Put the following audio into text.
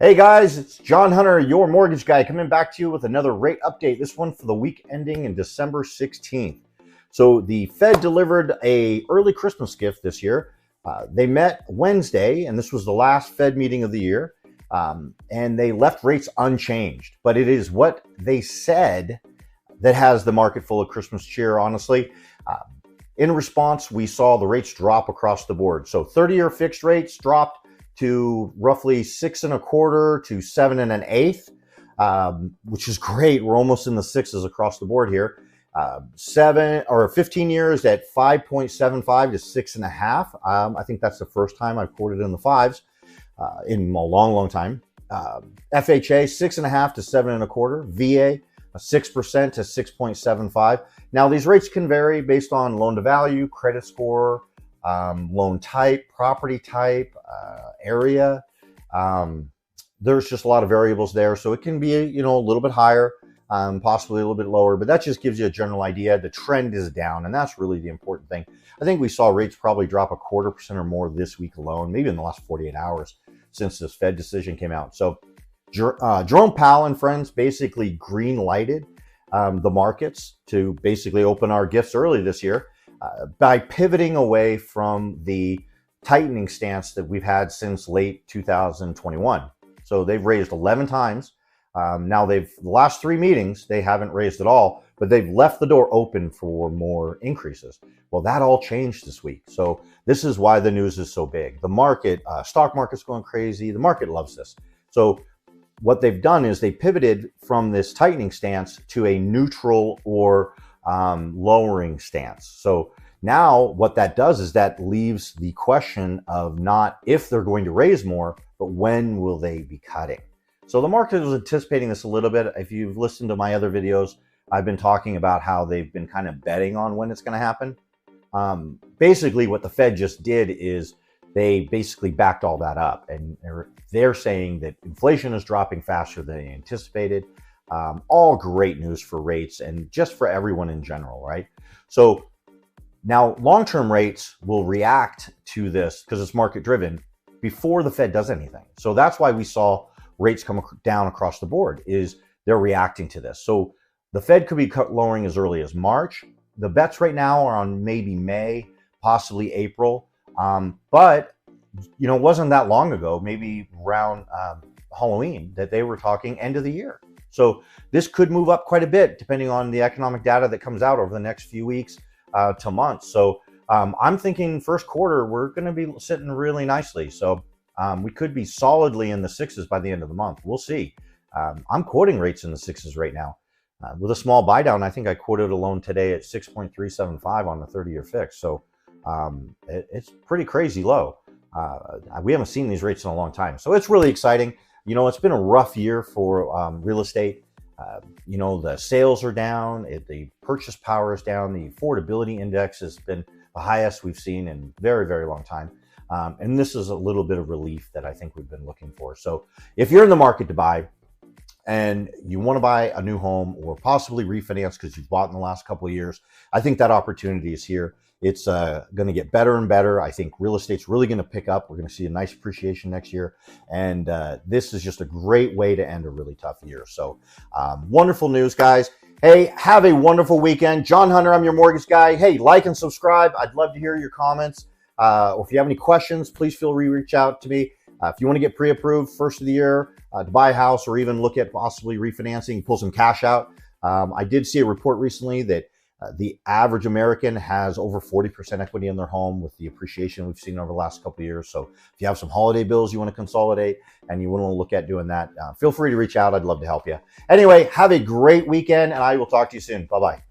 Hey guys, it's John.Hunter, your mortgage guy, coming back to you with another rate update. This one for the week ending in December 16th. So the Fed delivered a early Christmas gift this year. They met Wednesday, and this was the last Fed meeting of the year, and they left rates unchanged. But it is what they said that has the market full of Christmas cheer, honestly. In response, we saw the rates drop across the board. So 30-year fixed rates dropped to roughly 6 1/4 to 7 1/8, which is great. We're almost in the sixes across the board here. 15 years at 5.75 to 6.5. I think that's the first time I've quoted in the fives in a long time. FHA 6.5 to 7 1/4. VA 6% to 6.75. Now these rates can vary based on loan to value, credit score, loan type, property type, area. There's just a lot of variables there. So it can be, a little bit higher, possibly a little bit lower, but that just gives you a general idea. The trend is down, and that's really the important thing. I think we saw rates probably drop 1/4% or more this week alone, maybe in the last 48 hours since this Fed decision came out. So Jerome Powell and friends basically green lighted the markets to basically open our gifts early this year by pivoting away from the tightening stance that we've had since late 2021. So they've raised 11 times. Now the last 3 meetings, they haven't raised at all, but they've left the door open for more increases. Well, that all changed this week. So this is why the news is so big. The market, stock market's going crazy. The market loves this. So what they've done is they pivoted from this tightening stance to a neutral or lowering stance. So now what that does is that leaves the question of not if they're going to raise more, but when will they be cutting? So the market was anticipating this a little bit. If you've listened to my other videos, I've been talking about how they've been kind of betting on when it's going to happen. Basically what the Fed just did is they basically backed all that up, and they're saying that inflation is dropping faster than they anticipated. All great news for rates and just for everyone in general, right? So now long-term rates will react to this because it's market driven before the Fed does anything. So that's why we saw rates come down across the board, is they're reacting to this. So the Fed could be lowering as early as March. The bets right now are on maybe May, possibly April. But it wasn't that long ago, maybe around Halloween, that they were talking end of the year. So this could move up quite a bit depending on the economic data that comes out over the next few weeks to months. So I'm thinking first quarter, we're going to be sitting really nicely. So we could be solidly in the sixes by the end of the month. We'll see. I'm quoting rates in the sixes right now. With a small buy down, I think I quoted a loan today at 6.375 on the 30-year fix. So it's pretty crazy low. We haven't seen these rates in a long time. So it's really exciting. It's been a rough year for real estate. The sales are down, the purchase power is down, the affordability index has been the highest we've seen in a very, very long time. And this is a little bit of relief that I think we've been looking for. So if you're in the market to buy and you want to buy a new home or possibly refinance because you've bought in the last couple of years, I think that opportunity is here. It's going to get better and better. I think real estate's really going to pick up. We're going to see a nice appreciation next year. And this is just a great way to end a really tough year. So wonderful news, guys. Hey, have a wonderful weekend. John.Hunter, I'm your mortgage guy. Hey, like and subscribe. I'd love to hear your comments. Or if you have any questions, please feel free to reach out to me. If you want to get pre-approved first of the year to buy a house or even look at possibly refinancing, pull some cash out. I did see a report recently that the average American has over 40% equity in their home with the appreciation we've seen over the last couple of years. So if you have some holiday bills you want to consolidate and you want to look at doing that, feel free to reach out. I'd love to help you. Anyway, have a great weekend, and I will talk to you soon. Bye-bye.